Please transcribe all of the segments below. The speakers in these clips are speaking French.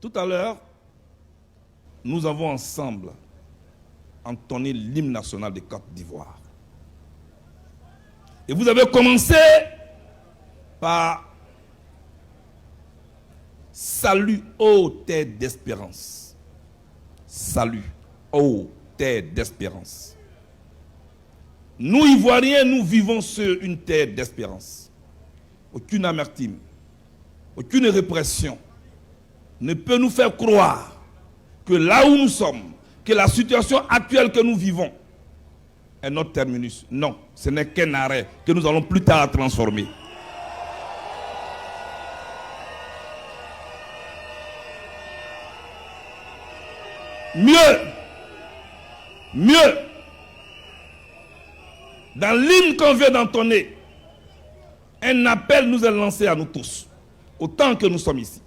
Tout à l'heure, nous avons ensemble entonné l'hymne national de Côte d'Ivoire. Et vous avez commencé par « Salut, ô terre d'espérance ». Salut, ô terre d'espérance. Nous, Ivoiriens, nous vivons sur une terre d'espérance. Aucune amertume, aucune répression ne peut nous faire croire que là où nous sommes, que la situation actuelle que nous vivons est notre terminus. Non, ce n'est qu'un arrêt que nous allons plus tard transformer. Mieux, dans l'hymne qu'on vient d'entonner, un appel nous est lancé à nous tous, autant que nous sommes ici.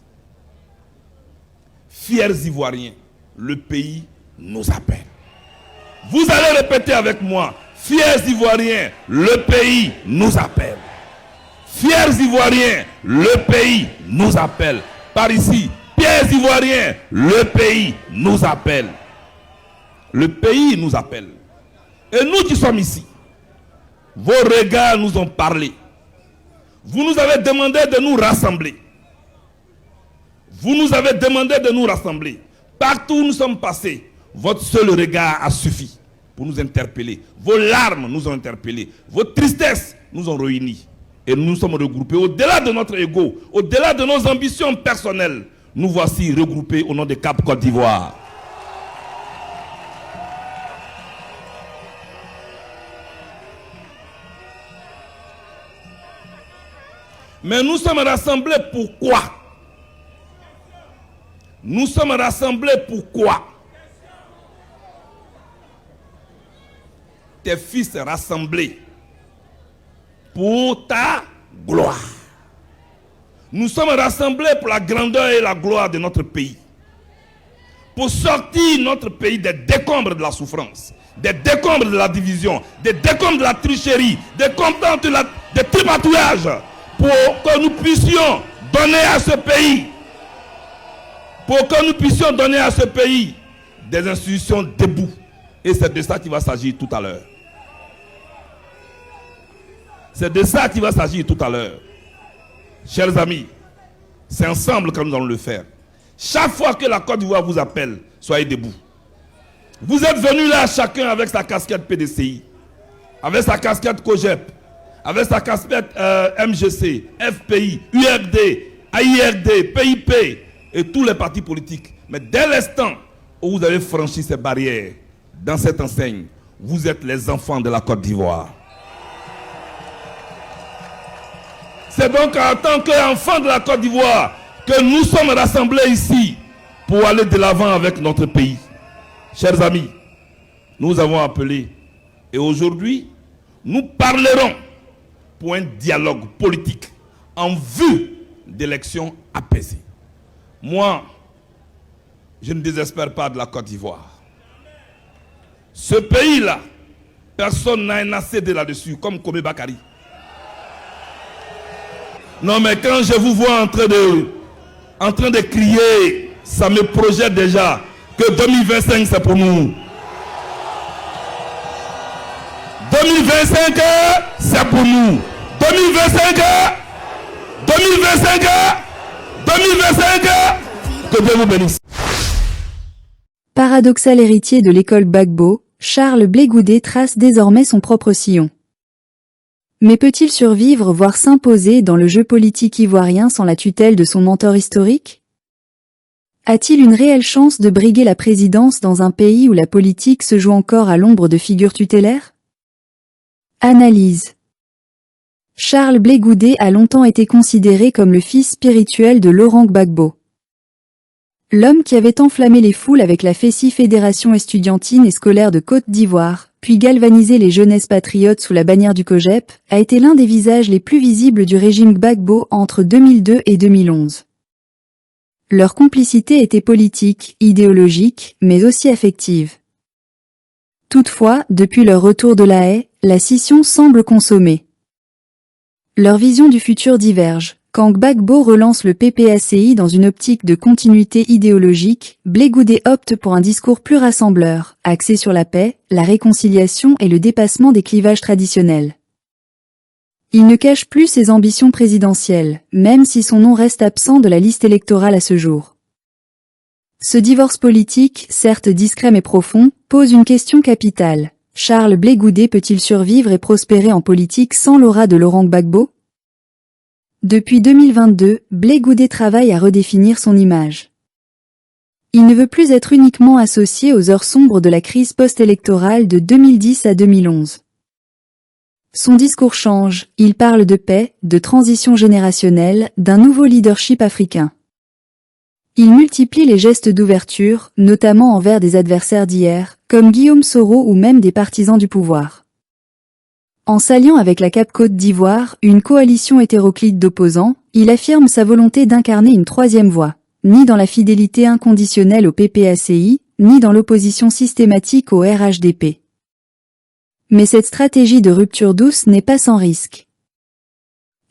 Fiers Ivoiriens, le pays nous appelle. Vous allez répéter avec moi, fiers Ivoiriens, le pays nous appelle. Fiers Ivoiriens, le pays nous appelle. Par ici, fiers Ivoiriens, le pays nous appelle. Le pays nous appelle. Et nous qui sommes ici, vos regards nous ont parlé. Vous nous avez demandé de nous rassembler. Vous nous avez demandé de nous rassembler. Partout où nous sommes passés, votre seul regard a suffi pour nous interpeller. Vos larmes nous ont interpellés. Vos tristesses nous ont réunis. Et nous nous sommes regroupés. Au-delà de notre ego, au-delà de nos ambitions personnelles, nous voici regroupés au nom de Cap Côte d'Ivoire. Mais nous sommes rassemblés pourquoi? Nous sommes rassemblés pourquoi? Tes fils rassemblés pour ta gloire. Nous sommes rassemblés pour la grandeur et la gloire de notre pays. Pour sortir notre pays des décombres de la souffrance, des décombres de la division, des décombres de la tricherie, des décombres des tripatouillages, pour que nous puissions donner à ce pays, des institutions debout. Et c'est de ça qu'il va s'agir tout à l'heure. C'est de ça qu'il va s'agir tout à l'heure. Chers amis, c'est ensemble que nous allons le faire. Chaque fois que la Côte d'Ivoire vous appelle, soyez debout. Vous êtes venus là chacun avec sa casquette PDCI, avec sa casquette COGEP, avec sa casquette MGC, FPI, URD, AIRD, PIP et tous les partis politiques. Mais dès l'instant où vous avez franchi ces barrières, dans cette enseigne, vous êtes les enfants de la Côte d'Ivoire. C'est donc en tant qu'enfants de la Côte d'Ivoire que nous sommes rassemblés ici pour aller de l'avant avec notre pays. Chers amis, nous avons appelé et aujourd'hui, nous parlerons pour un dialogue politique en vue d'élections apaisées. Moi, je ne désespère pas de la Côte d'Ivoire. Ce pays-là, personne n'a un ACD là-dessus, comme Kome Bakari. Non, mais quand je vous vois en train de crier, ça me projette déjà que 2025, c'est pour nous. 2025, c'est pour nous. 2025, que Dieu vous bénisse. Paradoxal héritier de l'école Gbagbo, Charles Blé Goudé trace désormais son propre sillon. Mais peut-il survivre voire s'imposer dans le jeu politique ivoirien sans la tutelle de son mentor historique? A-t-il une réelle chance de briguer la présidence dans un pays où la politique se joue encore à l'ombre de figures tutélaires? Analyse. Charles Blé Goudé a longtemps été considéré comme le fils spirituel de Laurent Gbagbo. L'homme qui avait enflammé les foules avec la FESI Fédération estudiantine et scolaire de Côte d'Ivoire, puis galvanisé les jeunesses patriotes sous la bannière du COGEP, a été l'un des visages les plus visibles du régime Gbagbo entre 2002 et 2011. Leur complicité était politique, idéologique, mais aussi affective. Toutefois, depuis leur retour de La Haye, la scission semble consommée. Leurs visions du futur divergent. Quand Gbagbo relance le PPACI dans une optique de continuité idéologique, Blé Goudé opte pour un discours plus rassembleur, axé sur la paix, la réconciliation et le dépassement des clivages traditionnels. Il ne cache plus ses ambitions présidentielles, même si son nom reste absent de la liste électorale à ce jour. Ce divorce politique, certes discret mais profond, pose une question capitale. Charles Blé Goudé peut-il survivre et prospérer en politique sans l'aura de Laurent Gbagbo ? Depuis 2022, Blé Goudé travaille à redéfinir son image. Il ne veut plus être uniquement associé aux heures sombres de la crise post-électorale de 2010 à 2011. Son discours change, il parle de paix, de transition générationnelle, d'un nouveau leadership africain. Il multiplie les gestes d'ouverture, notamment envers des adversaires d'hier, comme Guillaume Soro ou même des partisans du pouvoir. En s'alliant avec la CAP Côte d'Ivoire, une coalition hétéroclite d'opposants, il affirme sa volonté d'incarner une troisième voie, ni dans la fidélité inconditionnelle au PPACI, ni dans l'opposition systématique au RHDP. Mais cette stratégie de rupture douce n'est pas sans risque.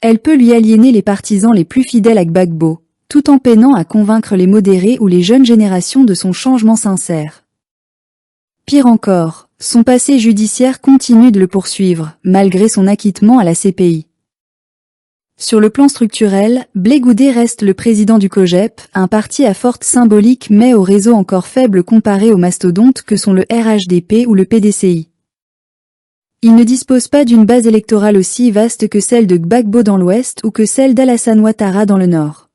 Elle peut lui aliéner les partisans les plus fidèles à Gbagbo, tout en peinant à convaincre les modérés ou les jeunes générations de son changement sincère. Pire encore, son passé judiciaire continue de le poursuivre, malgré son acquittement à la CPI. Sur le plan structurel, Blé Goudé reste le président du COJEP, un parti à forte symbolique mais au réseau encore faible comparé aux mastodontes que sont le RHDP ou le PDCI. Il ne dispose pas d'une base électorale aussi vaste que celle de Gbagbo dans l'Ouest ou que celle d'Alassane Ouattara dans le Nord.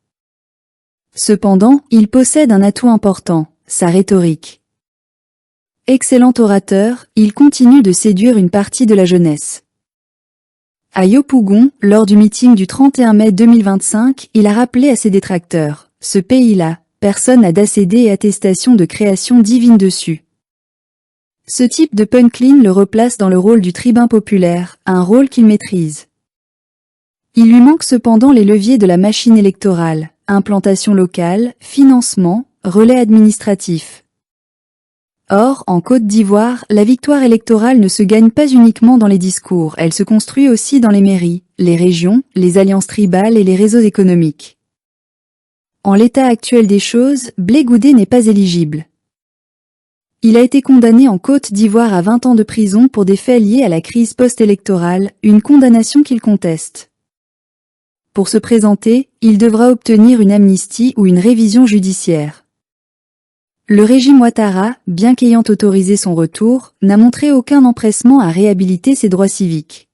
Cependant, il possède un atout important, sa rhétorique. Excellent orateur, il continue de séduire une partie de la jeunesse. À Yopougon, lors du meeting du 31 mai 2025, il a rappelé à ses détracteurs, « Ce pays-là, personne n'a d'ACD et attestation de création divine dessus. » Ce type de punchline le replace dans le rôle du tribun populaire, un rôle qu'il maîtrise. Il lui manque cependant les leviers de la machine électorale, implantation locale, financement, relais administratif. Or, en Côte d'Ivoire, la victoire électorale ne se gagne pas uniquement dans les discours, elle se construit aussi dans les mairies, les régions, les alliances tribales et les réseaux économiques. En l'état actuel des choses, Blé Goudé n'est pas éligible. Il a été condamné en Côte d'Ivoire à 20 ans de prison pour des faits liés à la crise post-électorale, une condamnation qu'il conteste. Pour se présenter, il devra obtenir une amnistie ou une révision judiciaire. Le régime Ouattara, bien qu'ayant autorisé son retour, n'a montré aucun empressement à réhabiliter ses droits civiques.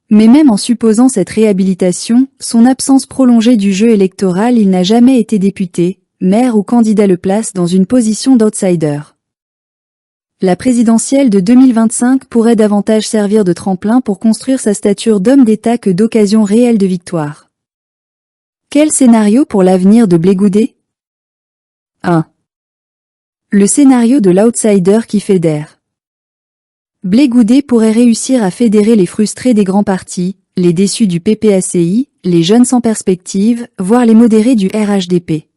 Mais même en supposant cette réhabilitation, son absence prolongée du jeu électoral, il n'a jamais été député, maire ou candidat le place dans une position d'outsider. La présidentielle de 2025 pourrait davantage servir de tremplin pour construire sa stature d'homme d'État que d'occasion réelle de victoire. Quel scénario pour l'avenir de Blé Goudé ? 1. Le scénario de l'outsider qui fédère. Blé Goudé pourrait réussir à fédérer les frustrés des grands partis, les déçus du PPACI, les jeunes sans perspective, voire les modérés du RHDP.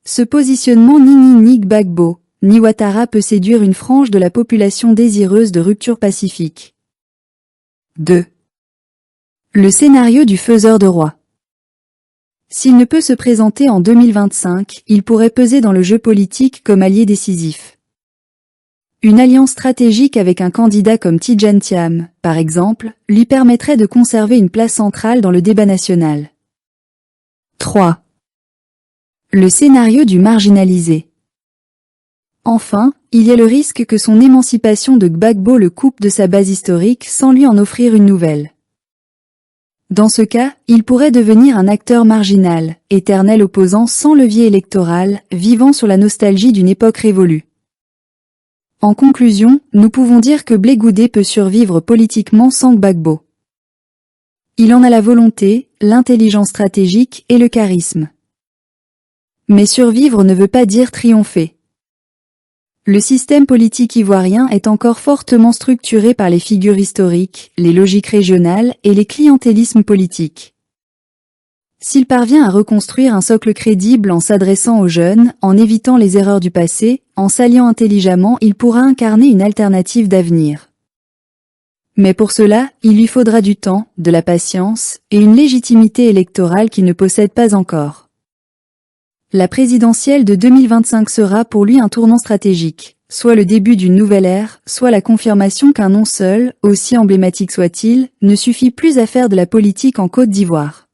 Ce positionnement ni Gbagbo, ni Ouattara peut séduire une frange de la population désireuse de rupture pacifique. 2. Le scénario du faiseur de roi. S'il ne peut se présenter en 2025, il pourrait peser dans le jeu politique comme allié décisif. Une alliance stratégique avec un candidat comme Tidjane Thiam, par exemple, lui permettrait de conserver une place centrale dans le débat national. 3. Le scénario du marginalisé. Enfin, il y a le risque que son émancipation de Gbagbo le coupe de sa base historique sans lui en offrir une nouvelle. Dans ce cas, il pourrait devenir un acteur marginal, éternel opposant sans levier électoral, vivant sur la nostalgie d'une époque révolue. En conclusion, nous pouvons dire que Blé Goudé peut survivre politiquement sans Gbagbo. Il en a la volonté, l'intelligence stratégique et le charisme. Mais survivre ne veut pas dire triompher. Le système politique ivoirien est encore fortement structuré par les figures historiques, les logiques régionales et les clientélismes politiques. S'il parvient à reconstruire un socle crédible en s'adressant aux jeunes, en évitant les erreurs du passé, en s'alliant intelligemment, il pourra incarner une alternative d'avenir. Mais pour cela, il lui faudra du temps, de la patience, et une légitimité électorale qu'il ne possède pas encore. La présidentielle de 2025 sera pour lui un tournant stratégique, soit le début d'une nouvelle ère, soit la confirmation qu'un nom seul, aussi emblématique soit-il, ne suffit plus à faire de la politique en Côte d'Ivoire.